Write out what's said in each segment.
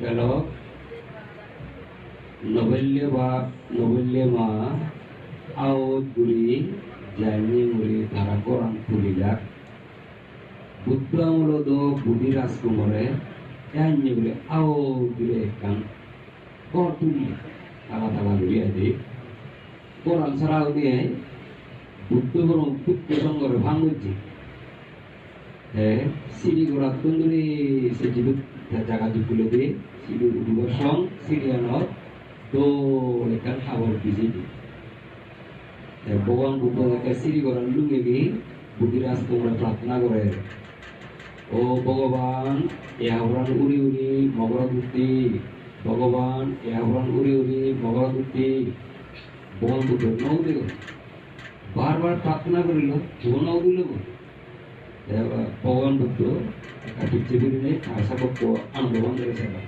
গেল নবল্য বা নবল্য মা আওত গুলি জানি মুলি তারা কোরআন তুলিলাক বুদ্ধ আমলদ বুদ্ধি রাজকুমারে জানি বলে আও দিলে কান কর তুলি তালা তালা ধরে আদি কোরআন ছাড়াও নিয়ে বুদ্ধ বরং পুত্র সঙ্গরে ভাঙুচ্ছি সিঁড়ি গোড়া তন্দুরি সে জীবিত জায়গা তুলে দিয়ে সিঁড়ি উড়িবার সং সিরিয়ানত তো এখান খাবার পিছিয়ে দিই ভগবান বুদ্ধকে সিঁড়ি গোড়ান লুঙ্গে গিয়ে বুদ্ধিরাজ তোমরা প্রার্থনা করে ও ভগবান এ আহ্বান উড়ি উড়ি মগর দুটি ভগবান এ আহ্বান উড়ি উড়ি মগর দুটি ভগবান বুদ্ধ নৌ দিল বারবার প্রার্থনা করিল নৌ দিল ভগবান বুদ্ধ পিছিয়ে বেরিয়ে আশা করতো আনন্দবান্ধের সেবা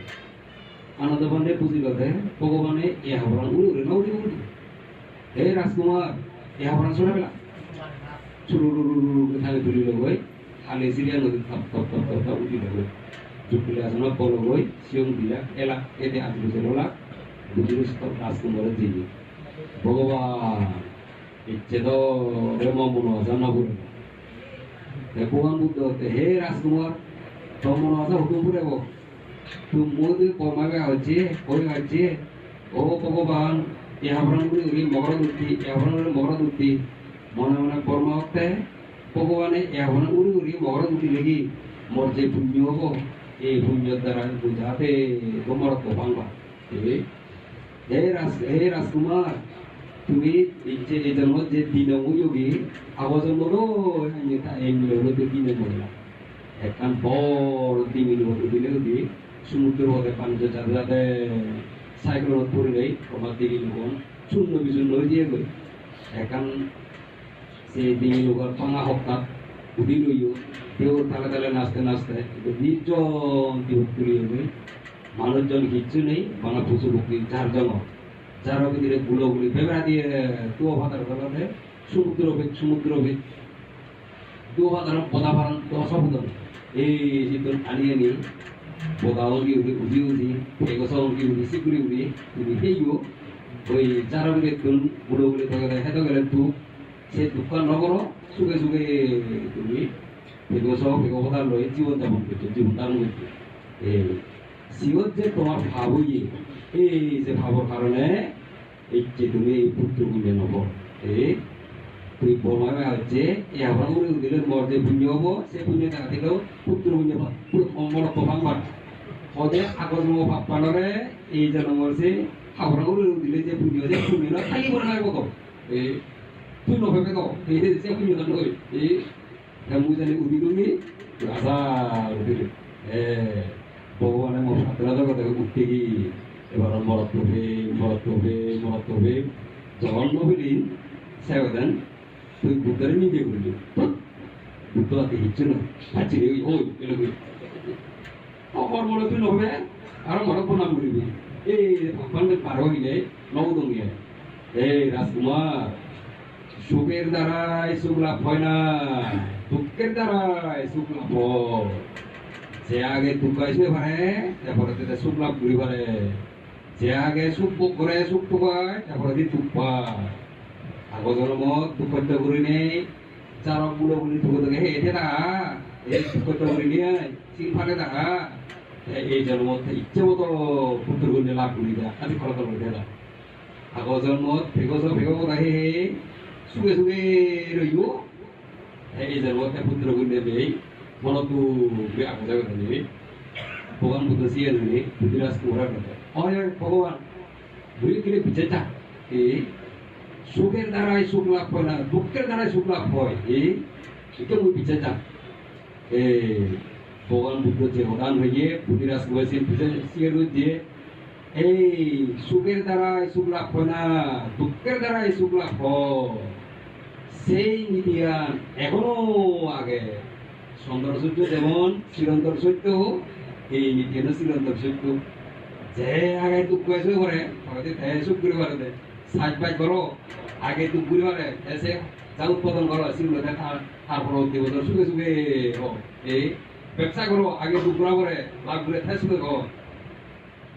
আনন্দবান্ধে বুঝি কথা ভগবানে এ আহ্বান উড়ি উড়ি নৌ দিব হে রাজকুমার এ আহ্বান শোনা পেলা চুরু খালি তুলিল গই খালি সিরিয়া নদী থপ থপ থপ থপ থপ উঠিল গই চুপিলে আসনা বল গই সিয়ং দিলা এলা এতে আজ বুঝে লোলা বুঝিল সব রাজকুমারের দিবি ভগবান ইচ্ছে তো রেম মনো জানা বলে ভগবান বুদ্ধ হে রাজকুমার তোর মনো আছে হুকুম করে গো তুই মোদি কমাবে হচ্ছে কই হচ্ছে ও ভগবান এ আহ্বানগুলি উড়ি মগর দুটি এ আহ্বানগুলি মগর দুটি মনে মনে কর্ম হতে ভগবানে এ আহ্বান উড়ি উড়ি মগর দুটি লেগে মোর যে পুণ্য হব এই পুণ্যের দ্বারা বুঝাতে তোমার তো ভাঙবা হে রাজকুমার তুমি যে এই জন্ম যে দিন যোগী আগর জন্মরও দিনে মহিলা একখান বড় দিমিনি দিলে যদি সমুদ্রের মধ্যে পানি যাতে সাইক্লোনত পড়ে নেই তোমার দিকে লোক শূন্য বিশূন্য হয়ে দিয়ে গই এখন সে দিকে লোক পাঙা হকাত উঠি লইও দেওর তালে তালে নাচতে নাচতে নির্জন দিবস তুলিয়ে গই মানুষজন কিচ্ছু নেই বাংলা পশু পক্ষী চারজন যার ভিতরে গুলোগুলি বেড়া দিয়ে দু ভাতার বেলাতে সমুদ্র ভেদ দু ভাতার পদা ভাড়ান 10 ফুট এই যে আনিয়ে নিই 보다오기 우리 배고서오기 우리 시구리 우리 해요 ওই যারা বলে গুলোগুলি থাকে হেঁটে গেলে দুঃখ সে দুঃখ নগর সুখে সুখে তুমি বেগোসা লই জীবন যাপন করছো জীবন দান করছো এই সিওর যে তোমার ভাব ইয়ে এই যে ভাবর কারণে এই যে তুমি এই পুত্র গুলে নব এই তুই বলবে হচ্ছে এই আহ্বান করে দিলে মর যে পুণ্য হবো সে পুণ্য টাকা থেকেও পুত্র পুণ্য পুরো মনে প্রভাব পাঠ হতে আগর জন্ম ভাব পালনে এই জন্মর সে আহ্বান করে দিলে যে পুণ্য যে পুণ্য না খালি বলে নাই কত এই তুই নভেবে কো এই যে পুণ্য দান কই এই মুই জানি উদি তুমি আশা দিলে ভগবানের মন সাতরা জগতে উঠতে কি এবার মরত হবে জগন্ন বলি সেবেন তুই বুদ্ধরে নিজে করলি বুদ্ধ হাতে হিচ্ছে না পাচ্ছি রে ওই এলো অপর মনে তুই নবে আর মনে প্রণাম করিবি এই ভগবান পার হইলে নবদঙ্গে এই রাজকুমার সুখের দ্বারাই সুখ লাভ হয় না দুঃখের দ্বারাই সুখ লাভ হয় যে আগে দুঃখ আসবে পারে তারপরে সুখ লাভ করি পারে যে আগে সুখ ভোগ করে সুখ পায় তারপরে দুঃখ পায় আগর জন্মত দুঃখত করি নেই চারক বুড়ো বুলি দুঃখ থাকে হে এতে থাকা এই দুঃখত করি নিয়ে চিন ফাটে থাকা এই জন্মত ইচ্ছে মতো পুত্র গুণে লাভ করি দেয় আজি ফলাফল করে দেয় আগর জন্মত ভেগো আহে সুখে সুখে রইব এই জন্মত পুত্র গুণে দেই মনতো আগর যাবে নেই ভগবান বুদ্ধ সিয়ে নেই বুদ্ধিরাজ কুমার কথা হয় ভগবান বুড়ি কিনে পিছিয়ে যা এই সুখের দ্বারাই সুখ লাভ হয় না দুঃখের দ্বারাই সুখ লাভ হয় এই মুই পিছিয়ে যা ভগবান বুদ্ধ যে হদান হয়ে বুদ্ধিরাজ কুমার সিয়ে দিয়ে এই সুখের দ্বারাই সুখ লাভ হয় না দুঃখের দ্বারাই সুখ লাভ হয় সেই নীতিয়ান এখনো আগে সুন্দর সত্য যেমন চিরন্তর সত্য এই নীতিয়ান চিরন্তর সত্য যে আগে দুঃখ আসবে করে হয়তো সুখ করে পারে সাজবাজ করো আগে দুঃখ করে পারে এসে যা উৎপাদন করো সিগুলোতে তারপর দেবতার সুখে সুখে এই ব্যবসা করো আগে দুঃখ করে লাভ করে সুখে করো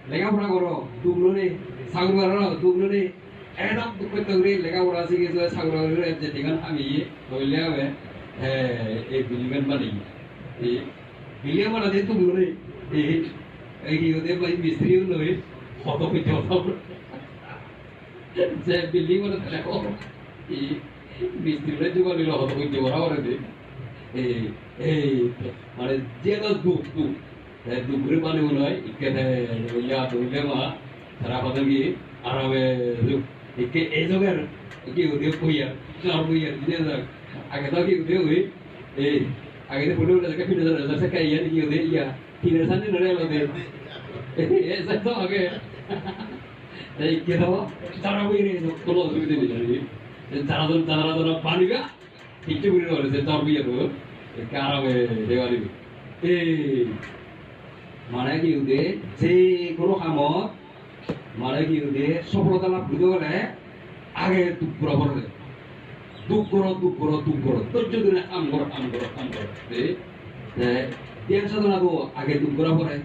লেখাপড়া করো দুগুলো নেই সাগর করো দুগুলো নেই একদম দুঃখ করে লেখাপড়া শিখেছে সাগর করে যেদিন আমি হইলে হবে এই বিলিয়ন বানাই এই বিলিয়ন বানাতে দুগুলো নেই এই কি ওদের মিস্ত্রি নয় কত কিছু যে বিল্ডিং বানাতে লেখো এই মিস্ত্রিরা যোগান নিল কত কিছু ওরা করে এই এই মানে যে দুঃখ দুঃখ দুপুরে পানি মনে হয় ইকেতে ইয়া তুলে মা সারা কথা কি আরামে ইকে এই জগের কি উদয় কইয়া চার কইয়া দিনে যাক আগে তো কি উদয় হই এই আগে তো পড়ে উঠে ফিরে যাবে সে কাইয়া কি উদয় ইয়া তিনের সামনে নড়ে এলো দে এই তো আগে এই কে দাও চারা কই রে কোনো অসুবিধা নেই চারা জন পানি গা কিছু করে বলেছে চার কইয়া তো আরামে দেওয়া দিবি এই মানে কি উদে যে কোনো কামত মানে কি উদে সফলতা লাভ করতে গেলে আগে দুঃখ করা পড়ে দুঃখ করো ধৈর্য ধরে কাম করো ধ্যান সাধনা তো আগে দুঃখ করা পড়ে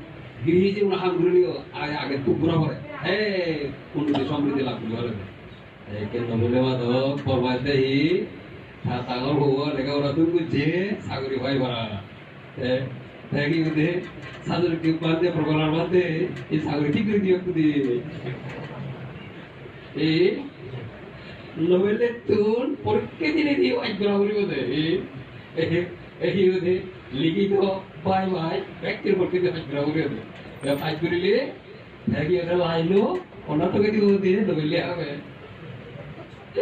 গৃহী জীবন কাম করলেও আগে দুঃখ করা পড়ে উন্নতি সমৃদ্ধি লাভ করতে পারে কেন বলে মাত্র পরবাইতে সাগর হবো লেখাপড়া তুমি বুঝছে সাগরি ভাই ভরা দেখি উদে সাগর কি বাঁধে প্রবলার বাঁধে এই সাগর ঠিক করে দিও খুদি এই নবেলে তুন পরীক্ষা দিনে দিও আজ বরাবরি বদে এই উদে লিখিত বাই বাই ব্যক্তির পরীক্ষা আজ বরাবরি বদে আজ করিলে দেখি এটা লাইলো অন্য তোকে দিও উদে নবেলে হবে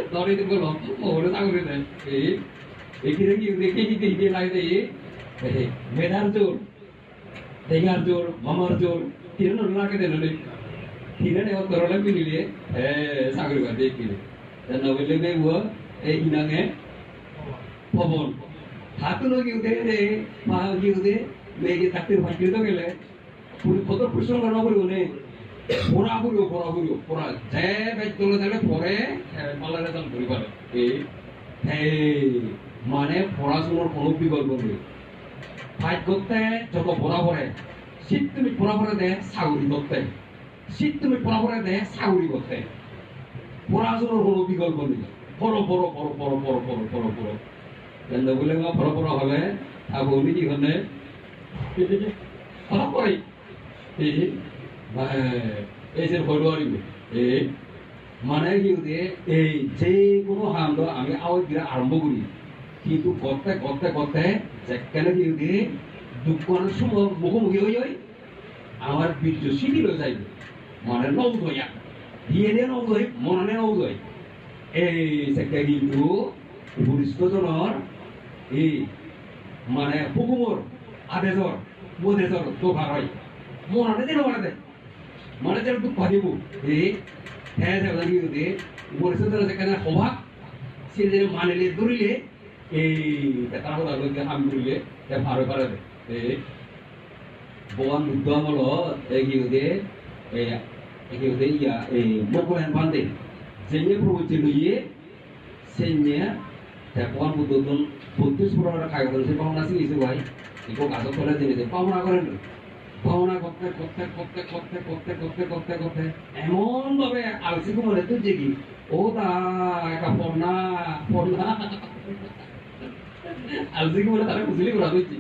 তরে তো বলো ওরে সাগরে দেয় এই কি দেখি কি লাগে মেধার জোর দেখার জোর মামার জোর তিন লাগে দেন তিনে তরলে মিলিয়ে সাগরি বা দেখিলে নবলে বেব এই ইনাঙে ভবন হাতুনো কি উদে রে মা কি উদে মেয়ে চাকরির ভাগ্য তো গেলে কত পরিশ্রম করা পড়িব নে পড়া যে বেচ তোলে তাহলে পরে পালারে দাম ধরি পারে এই মানে পড়াশোনার কোনো বিকল্প নেই ফাইট করতে যত পড়া পড়ে শীত তুমি পড়া পড়ে দেয় সাগরি করতে শীত তুমি পড়া পড়ে দেয় সাগরি করতে পড়াশোনার কোনো বিকল্প নেই বড় বলে বড় হলে বলি কি হলে পড়া পড়ে এই যে ফেব্রুয়ারি মানে কি এই যে কোনো হামদ আমি আওয়াজ দিয়ে আরম্ভ করি কিন্তু করতে যেখানে কি দুঃখের সময় মুখোমুখি হই আমার বীর্য শিথিল হয়ে যাইবে মানে নৌদয়া দিয়ে নৌদয় মনে নৌদয় এই সেটা কিন্তু ভূরিষ্ঠজনের এই মানে হুকুমর আদেশর উপদেশর দোকান হয় মনে দেয় দেয় মানে যেন দুঃখ দিব এই হ্যাঁ কি উপরিষ্ঠজনের সেখানে সভাগ সে যে মানিলে ধরিলে এই তার কথা আমি করিলে ভালো পারে ভগবান বুদ্ধ আমল ইয়া এই মকলেন বান্ধে সেনে প্রবচন লইয়ে সেনে ভগবান বুদ্ধ বত্রিশ পুরোটা খাই করেছে পাওনা শিখেছে ভাই এগুলো গাছ করে জেনেছে পাওনা করেন পাওনা করতে এমন ভাবে আলসি কুমারে তুই যে কি ও তা একটা পড়না আলসি কুমারে তারা বুঝলি করা হয়েছে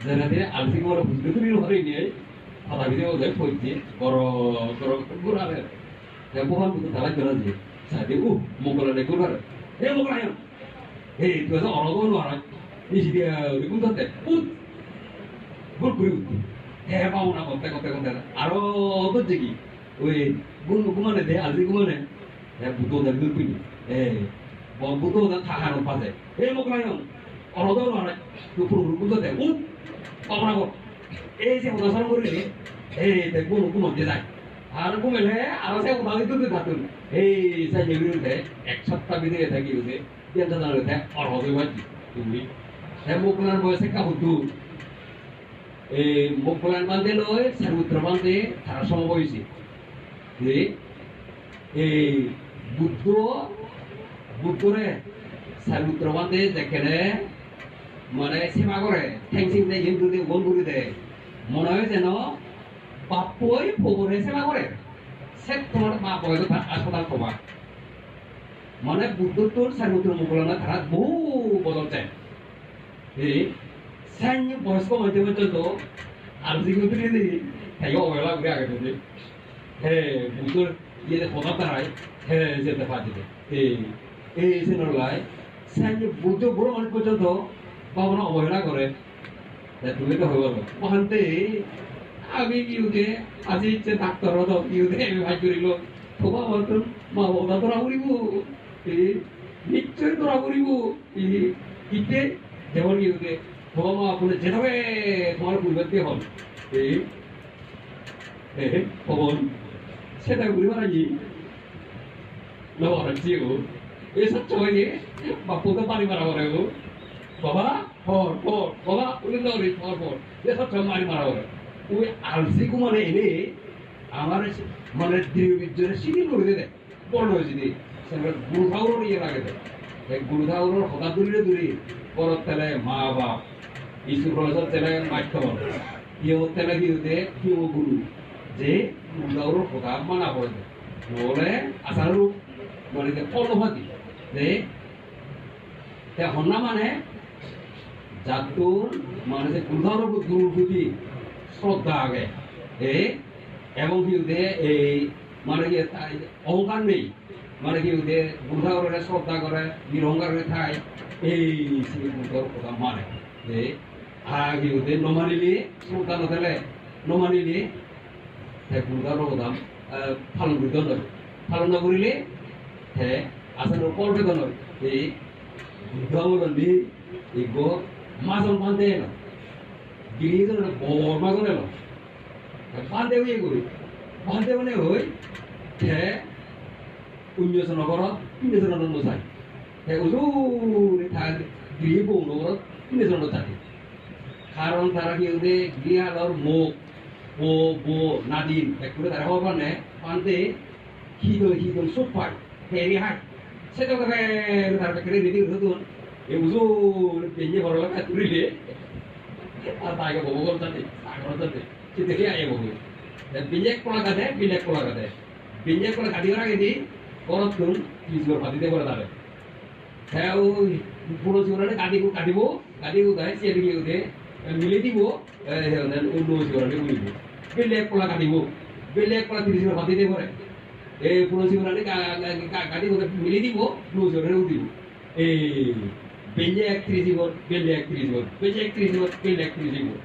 যেনাতে আলসি কুমারে বুঝলে তুমি ঘরে নিয়ে কথা ভিডিও যায় পড়ছে ঘোরালে ভগবান বুদ্ধ তারা করা যে সাথে মোগলানে ঘোরার মোগলাই তুই অনগো নোয়ারা নিশি দিয়ে গুণ করতে গুণ করে উঠি পাওনা করতে আরো হচ্ছে কি ওই গুমানে দে আলসি গুমানে বুদ্ধ গুণ পিনি বুদ্ধ থাকানো পাশে মোগলাই অনগো নোয়ারা তুই গুণ করতে পাওনা কর এই যে উদাহরণ করিলে গুণ দিয়ে যায় আর কমেলে আরো সে উদাহরণ দিতে থাকুন এই সাইজে বিরুদ্ধে এক সপ্তাহ বিধে থাকি হতে তিনটা জানালে অর্হতে বাজি তুমি মোগলার বয়সে কাবুতু এই মোগলান বান্ধে লয় সারুদ্র বান্ধে তারা সমবয়সী এই বুদ্ধরে সারুদ্র বান্ধে যেখানে মানে সেবা করে ঠ্যাংসিং দেয় হিন্দু দিয়ে বন করে দেয় মনে হয় যেন 바쁘의 보고를 생각을 해. 세통을 바보에도 다 아소달 도박. 만에 부ද්ධ도 잘못을 먹으려나 다 뭐 버덕제. 이 생이 벌써 먼저 먼저도 아르지구들이 해가 오려고 그래 하겠는데. 해 부ද්ධ 얘네 보답다라이 해 이제 봐지대. 이 생각을 생이 부ද්ධ 보러 올 것도 바보나 오려고 그래. তুমি তো হইব মহান্তে আমি ইউদে আজি যে ডাক্তার ইউদে ভাই করিল থবা মতন মা বাবা তোরা করিব নিশ্চয় তোরা করিব ইতে যেমন ইউদে থবা মা আপনি যেভাবে তোমার পূর্বতে হল ভবন সেটা করিবার আগে নবার জিও এসব চলে বাপুকে পানি মারা করে বাবা বাবা উনি নরি পর এসব মারি মারা করে ওই আলসিকু মানে এনে আমার মানে দৃঢ় সিঁড়ি করে দেয় বড় হয়েছে দি সেটা গুরুধাউর ইয়ে লাগে দেয় এই গুরুধাউর হঠাৎ দূরে পরত তেলে মা বাপ ইসু প্রসাদ তেলে মাইক ইয়ে তেলে কি হতে কি গুরু যে গুরুধাউর হঠাৎ মানা পড়ে দেয় নহলে আচারও মানে অনুভূতি যে হন্না মানে যাতুর মানে গুরুধাউর গুরুর প্রতি শ্রদ্ধা আগে এবং কি এই মানে কি অহংকার নেই মানে কি গুরুধাউরের শ্রদ্ধা করে নিরহংকার থাকে এই গুরুধাউর কথা মানে আর কি নমানিলি শ্রদ্ধা নথালে নমানিলি গুরুধাউর কথা পালন করতে নয় পালন নকরিলে আসার করবে তো নয় এই গুরুধাউর এগো মাজন বান্ধে এলো গিরিয়ে বড় মাজন এলো বান্ধে হয়ে করি বান্ধে মানে হই উন্নয়ন নগরত তিনজন নচাই ওজোরে গিরিয়ে বউ নগরত তিনজন নচাই কারণ তারা কি গিরিয়ালর মুখ ও বো নাদিন একটু তারা হওয়ার মানে পান্তে হিদল সুপ পায় হেরি হায় সেটা তার প্যাকেটে রেডি হতুন এই ওজোরে পেঞ্জে বড় লাগা তুলিলে আর তাকে বউ করতে আগর যাতে সে দেখে আয়ে বউ বিলেক কলা কাটে বিলেক কলা কাটে বিলেক কলা কাটি করা গেছি করত কোন পিছর ফাটিতে করে তারে হ্যাঁ ওই পুরো জীবনে কাটিব তাই সে দিকে ওতে মিলে দিব অন্য জীবনে বলিব বিলেক কলা কাটিব বিলেক কলা 30 জন ফাটিতে করে এই পুরো জীবনে কাটিব মিলে দিব নো জীবনে দিব এই be like 30 Jibon be like 30 Jibon be like 30 Jibon be like 30 Jibon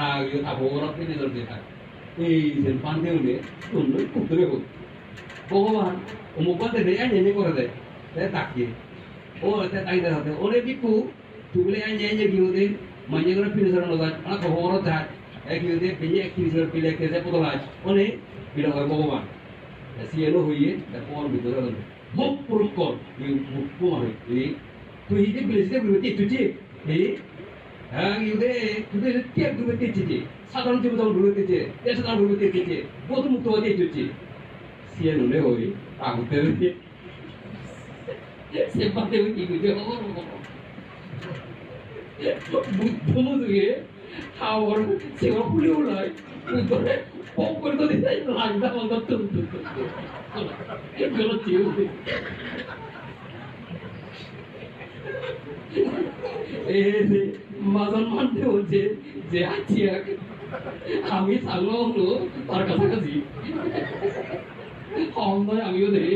are you থাকবো ওরা পেনে ধরতে থাকে এই যে পান্তে হলে অন্য করতে হবে ভগবান অমুক পান্তে দেয় এনে করে দেয় তাকিয়ে ও তাই দেখাতে অনেক বিকু তুলে এনে কি হতে মানে করে ফিরে ধরানো যায় অনেক খবর যায় কি হতে পেয়ে এক 30 জন পিলে খেতে পতলায় অনেক বিলা হয় ভগবান সিএলও হইয়ে তারপর ভিতরে গেল মুখ পুরুষ কর মুখ কুমার এই তুই হিতে বিলেসে বিরতি তুই এই হ্যাঁ ইউদে তুই কে বিরতি চিচি সাধারণ জীবন বিরতি দেশ সাধারণ বিরতি চিচি বহুত মুক্ত হতে চিচি সিএল হলে হই আগতে সেপাতে কি বুঝে বুদ্ধমুদুয়ে হাওয়ার সেবা ফুলে উড়ায় উত্তরে পক করে তো দিতে লাগদা বন্ধ গেল চিউতে মাজন মানতে হচ্ছে যে আছি আমি সাংলো হলো তার কাছাকাছি নয় আমিও দেখি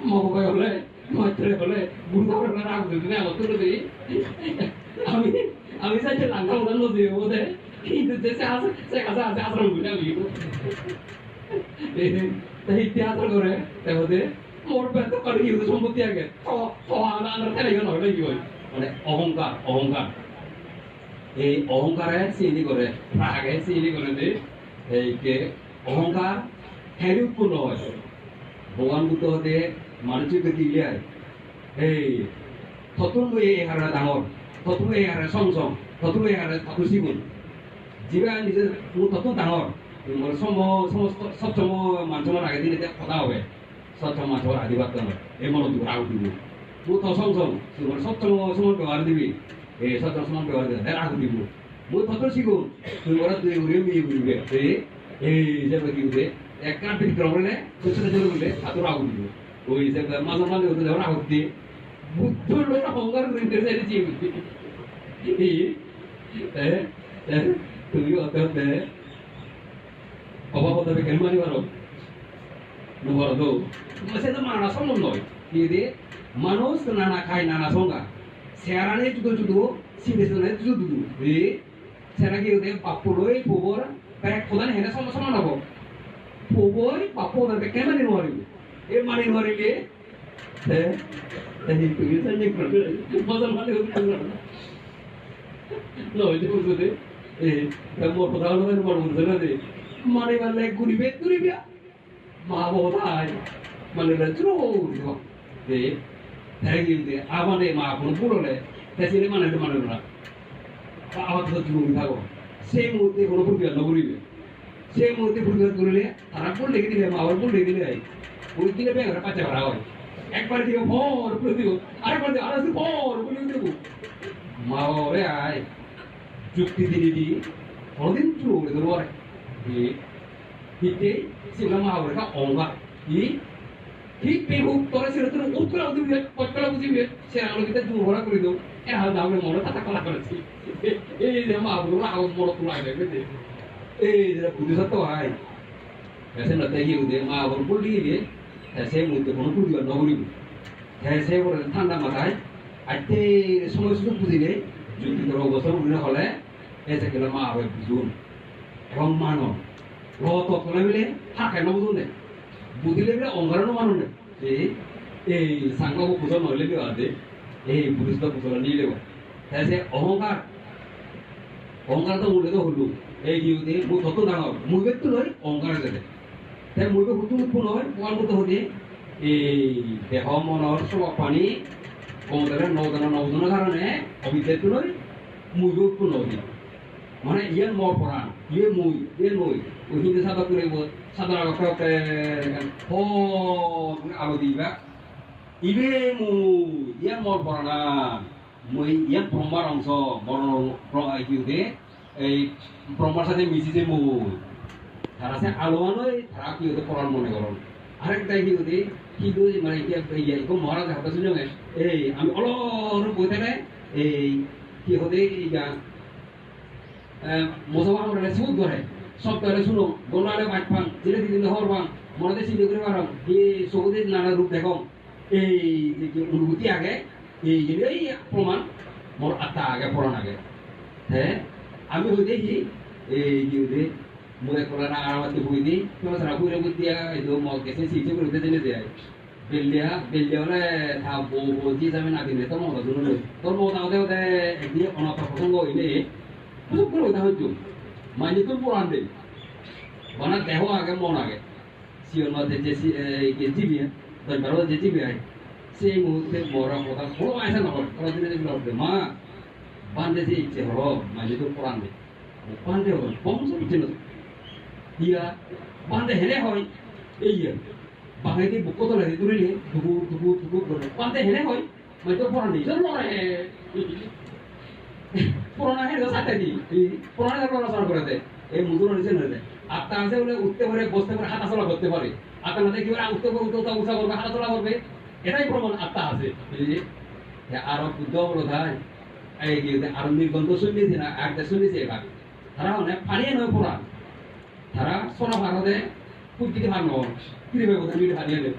মহাবাই হলে মাত্রে হলে বুড়া হলে রাগ দিতে আমার তুলে দিই আমি চাইছে লাঙ্কা উড়ান নদী বোধে কিন্তু যে সে কাছে আছে আশ্রম বুঝে আমি ইতিহাস করে দেখতে মোর বেত করে কি সম্পত্তি আগে আনার খেলে গেল হলে কি হয় মানে অহংকার এই অহংকারে চিনি করে রাগে চিনি করে দে এই কে অহংকার হেরি উৎপন্ন হয় ভগবান বুদ্ধ হতে মানুষকে দিলে এই থতুন এই হারা ডাঙর থতুন এই হারা সংসং থতুন এই হারা খুশিগুণ যিবা নিজে মোৰ থতুন ডাঙৰ মোৰ সমস্ত সপ্তম মানুহৰ আগে দিন এতিয়া কথা হবে সপ্তম মানুহৰ আদিবাদ নহয় এই মনত দিব ৰাগ দিব মোৰ থ সংসং তোমাৰ সপ্তম সমান ব্যৱহাৰ দিবি এই সপ্তম সমান ব্যৱহাৰ দিবি ৰাগ দিব মই থতর শিখুন তুই ওরা তুই উড়ে মিয়ে ঘুরবে এই হিসাবে কি হবে এক কান পিট করে ছোট ছোট বলে হাতর আগুন দিবে ওই হিসাবে মাঝে মাঝে ওদের যখন আগুন দিয়ে বুদ্ধ লোক অহংকার করে চাইছি তুমি হতে হতে অভাব হতে হবে কেন মানি পারো nomor do masih itu mana somon loy jadi manus nana kai nana songa sekarang ini judo si besarnya judo jadi sekarang kita udah papuloi pobor kayak kodan hendak sama sama nabo pobor papur dan kayak mana mani nuari itu bisa nih kerja mazal mana itu kerja loh itu maksudnya kamu pertama kali mau berusaha deh mani mana guribet ya 마보다 말을 들어오고 네 대기인데 아마네 마고는 불어래 대신에 말을 아와도 들어오고 세무때 보는 불이야 너구리বে 세무때 불이야 করলে তারা বললে কি দিলে মাওয়ার বললে দিলে ওই দিনে বেগরা পাঁচা করা হয় একবার দিকে ভর করে দিও আরেকবার দিকে আরেকবার ভর করে দিও মাওয়ারে আয় যুক্তি দিদি অনেকদিন শুরু করে ধরো Hiti sila mahawarga onga hi hit pehu tore sila tu utkala udu biar potkala udu biar sila kalau kita jumpa kuri do hal dah boleh mula tata kala kala sih dia mahawarga awam mula tulai deh betul dia kudu satu hai ऐसे लगता है कि उधर माहौल बोल रही है ऐसे मुद्दे को कुछ करना होगी ऐसे वो ठंडा मताए अच्छे समय से कुछ दिले जो कि तो वो सब उन्हें खोले ऐसे कि लम्हा आवे बिजून एवं मानो রত তোলে মিলে হাকে নবুদনে বুদিলে মিলে অঙ্গারনো মানুনে এই সাংগব পুজো নইলে কি আদে এই পুলিশ তো পুজো নিলে তাইছে অহংকার তো উলে তো হলু এই দিউতে মু তত ডাঙর মুইবে তো নয় অহংকার যেতে তাই মুইবে হুতু উৎপন্ন হয় কোয়াল মতো হতে এই দেহ মনৰ সব পানী কমদরে নবদনৰ কারণে অবিদ্যাত নয় মুইবে উৎপন্ন হয় মানে ইয়ার মর পড়ান ইয়ে মুই ওই হিন্দু সাদা করে সাদা কাউকে ও আলো দিবা ইবে মুই ইয়ার মর পড়ানা মুই ইয়ার ব্রহ্মার অংশ বড় কিউতে এই ব্রহ্মার সাথে মিশিছে মুই তারা সে আলোয়ানই তারা কিউতে পড়ান মনে করুন আরেকটা কিউতে কিন্তু মানে ইয়া মহারাজ হাতে শুনে এই আমি অলর বই থাকে এই কি হতে ইয়া মোসাফা আমরা সুদ ধরে সব ধরে শুনো গোলারে বাইপাং ধীরে ধীরে হরবাং মনে চিন্তা করে পারো এই সৌদের নানা রূপ দেখো এই যে অনুভূতি আগে এই প্রমাণ মোর আত্মা আগে পড়ান আগে হ্যাঁ আমি হই দেখি এই যে মুয়ে কলারা আরামাতে বই দিই তোমার সারা বইরে বই দিয়া এই তো মগ গেছে সিজে করে দিতে জেনে দেয় বেলিয়ালে থা বউ জি যাবে না দিনে তোর মত জন্য তোর মত আমাদের একদিন অনাথ প্রসঙ্গ হইলে Untuk perlu tahu tu, mana tu pun ande. Mana dewa agak mon agak. Siapa nak jadi dia, dan baru jadi dia. Si mungkin orang orang kalau macam apa, kalau tidak dibilang dia, mah pandai sih cero, mana tu pun ande. Pandai orang, bangsa macam tu. Dia pandai hele hoy, iya. Bangsa itu buku tu lagi tu ni, tuku, pandai hele hoy, mana tu pun ande. Jangan orang পুরোনো head সাথে দি পুরোনো head পড়াশোনা করে দেয় এই মুজুর নিচে নয় দেয় আত্মা আছে বলে উঠতে পারে বসতে পারে হাঁটা চলা করতে পারে আত্মা না দেখি উঠতে পারে উঠা উঠা করবে হাঁটা চলা করবে এটাই প্রমাণ আত্মা আছে আর বুদ্ধ বলো ভাই এই আর নির্গন্ধ শুনিয়েছে না একটা শুনিয়েছে এবার তারা অনেক পানিয়ে নয় পড়া তারা সোনা ভারতে কুর্তিতে ভাগ নয় ফিরে কথা মিটে হারিয়ে দেয়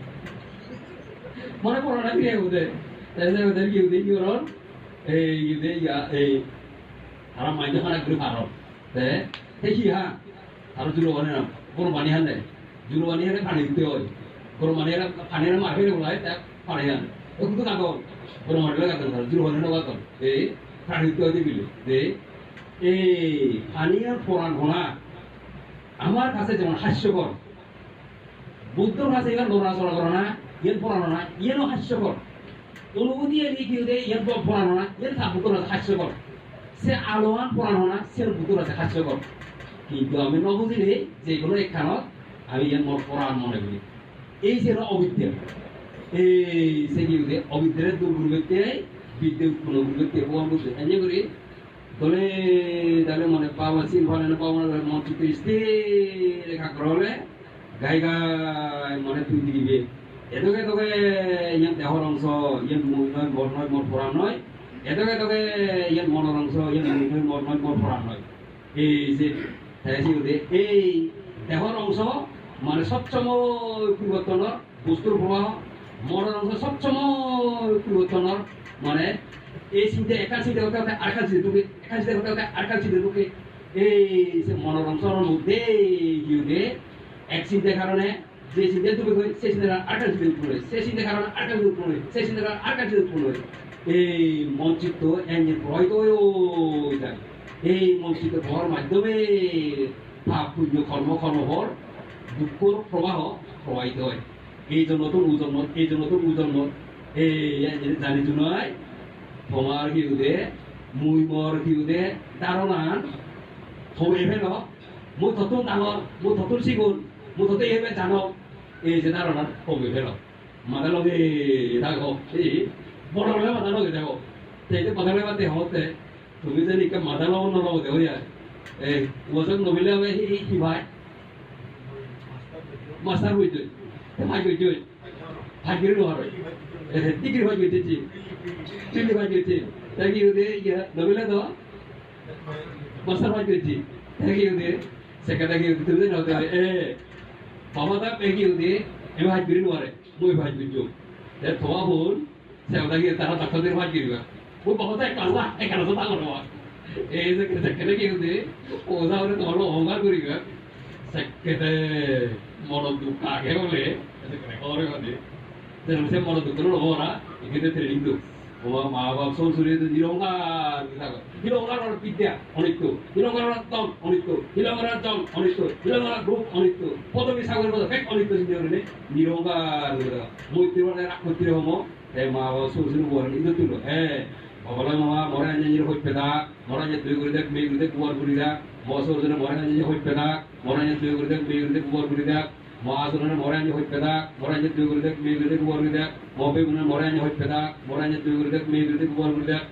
মনে পড়ো না ফিরে ওদের তাই ওদের কি ওর এই তারা মাইন্ড খানা করে পারো দেখি হ্যাঁ তারা জুলো বানে না গরু বানি হান দেয় জুলো বানি হানে পানি দিতে হয় গরু বানি হানে পানি হানে মারবে বলে তা পানি হান কিন্তু কাগজ গরু মারলে কাগজ তারা জুলো বানি না কাগজ এই পানি দিতে হয় দিবিলে এই পানি আর পড়ান ঘোনা আমার কাছে যেমন হাস্যকর বুদ্ধর কাছে এবার নড়াচড়া করো না ইয়েন পড়ানো না ইয়েনও হাস্যকর অনুভূতি লিখিতে ইয়েন পড়ানো না ইয়েন তা বুদ্ধর কাছে হাস্যকর সে আলোয়ান পড়ানো না সে বুদ্ধর কাছে হাস্যকর কিন্তু আমি নবুঝিলে যে কোনো একখানত আমি ইয়েন মোর পড়ান মনে করি এই যে অবিদ্যা এই সে কি অবিদ্যার দুর্গুণ ব্যক্তি বিদ্যা উৎপন্ন ব্যক্তি প্রমাণ করছে এনে করে Tole dale mone pawa sin phale na pawa na mon chisti lekha krole gai gai mone tu dibe edoke yang dehor angso yang munoi mor phoran noi edoke yang monor angso yang munoi mor phoran noi ei je taisi ude ei dehor angso মানে সবসময় পরিবর্তনের বস্তুর প্রবাহ মনের অংশ সবসময় পরিবর্তনের মানে এই চিন্তা একা চিন্তা করতে হতে আরেকটা চিন্তা ঢুকে একা চিন্তা করতে হতে আরেকটা চিন্তা ঢুকে এই যে মনের অংশের মধ্যে গিয়ে এক চিন্তার কারণে যে চিন্তা ঢুকে হয় সেই চিন্তার আরেকটা চিন্তা উৎপন্ন হয় সেই চিন্তার কারণে আরেকটা চিন্তা উৎপন্ন হয় সেই চিন্তার কারণে আরেকটা চিন্তা উৎপন্ন হয় এই মনচিত্ত এঞ্জিন প্রবাহিত হয়ে যায় এই মনচিত্ত প্রবাহের মাধ্যমে ভাব পুণ্য কর্মফল দুঃখর প্রবাহ প্রবাহিত হয় এই জন্য তো উজন্ম এই জানি জুনাই তোমার হিউদে মুই মর হিউদে দারণান হয়ে ফেল মুই থতুন ডাঙর মুই থতুন সিগুন মুই থতে এবে জানো এই যে দারণান হয়ে ফেল মাথা লগে দেখো এই বড় বড় মাথা লগে দেখো সেই মাথা লগে মাথা হতে তুমি যে নিকে মাথা লগ নলগ দেখো এই ওজন নবিলে কি ভাই মাস্টার হইতে ভাই হইতে ভাই গিরে নহার ডিগ্রি ভাই হইতেছি ডিগ্রি ভাই হইতে তাকি উদে ইয়া নবিলে তো মাস্টার ভাই হইতেছি তাকি উদে সেকাটা কি উদে তুই না এ বাবা দা পেকি উদে এ ভাই গিরে নহারে মই ভাই হইতো এ থোয়া বোন সেটা কি তারা ডাক্তারদের ভাই গিরিবা ও বাবা দা কালা এ কালা তো তাঙ্গর বাবা এই যে সেকাটা কি উদে ও যাওরে তো হলো অহংকার করিবা সেকেতে মনোযোগ কাকে বলে সেখানে খবরে কথা সে মনোযোগ করে ওরা এখানে ট্রেনিং তো ওমা মা বাপ সরসুরে হিরঙ্গার বিদ্যা অনিত্য হিরঙ্গার দল অনিত্য হিরঙ্গার দল অনিত্য হিরঙ্গার গ্রুপ অনিত্য পদবী সাগরের মতো এক অনিত্য চিন্তা করে নিরঙ্গার মৈত্রী মানে রাক্ষত্রী হম মা বাবা সরসুরে বলেন কিন্তু তুলো বলে মামা মরে আঞ্জির হইতে থাক মরে আঞ্জির দুই করে দেখ মেয়ে করে দেখ কুয়ার করি দেখ মসরজনে মরে আঞ্জির হইতে থাক মরে আঞ্জির দুই করে দেখ মেয়ে করে দেখ কুয়ার করি দেখ মহাজনে মরে আঞ্জির হইতে থাক মরে আঞ্জির দুই করে দেখ মেয়ে করে দেখ কুয়ার করি দেখ মবে গুনে মরে আঞ্জির হইতে থাক মরে আঞ্জির দুই করে দেখ মেয়ে করে দেখ কুয়ার করি দেখ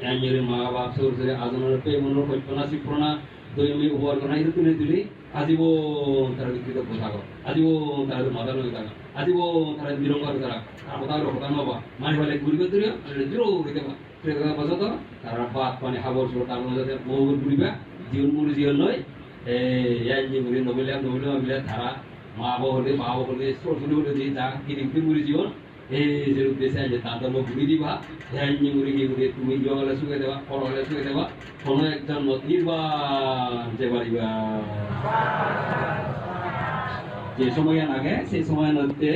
আঞ্জির মা বাপ সরসরে আজনের পে মনের হইতে না শিপ্রনা দুই মেয়ে কুয়ার করা এটা তুলে দিলি আজীবন তারা বিকৃত পোশাক আজীবন তারা মাথা লগে থাকা আজীবন তারা নিরঙ্গার তারা কথা কথা নবা মানি ফেলে ঘুরিবে দূরে দূর হইতে পাছত তারা ভাত পানি খাবার ছিল তার মধ্যে বহু ঘুরিবা জীবন মুড়ি জীবন নয় এই মুড়ি নবিলে নবিলে তারা মা বাবা হলে ছোট দিয়ে যা কিনে মুড়ি জীবন এই যে উদ্দেশ্যে যে তাদের ঘুরি দিবা হ্যাঁ মুড়ি গিয়ে তুমি জগালে শুকে দেবা পড়ালে শুকে দেবা কোনো একজন নির্বাণ যে পারিবা যে সময় আগে সেই সময় মধ্যে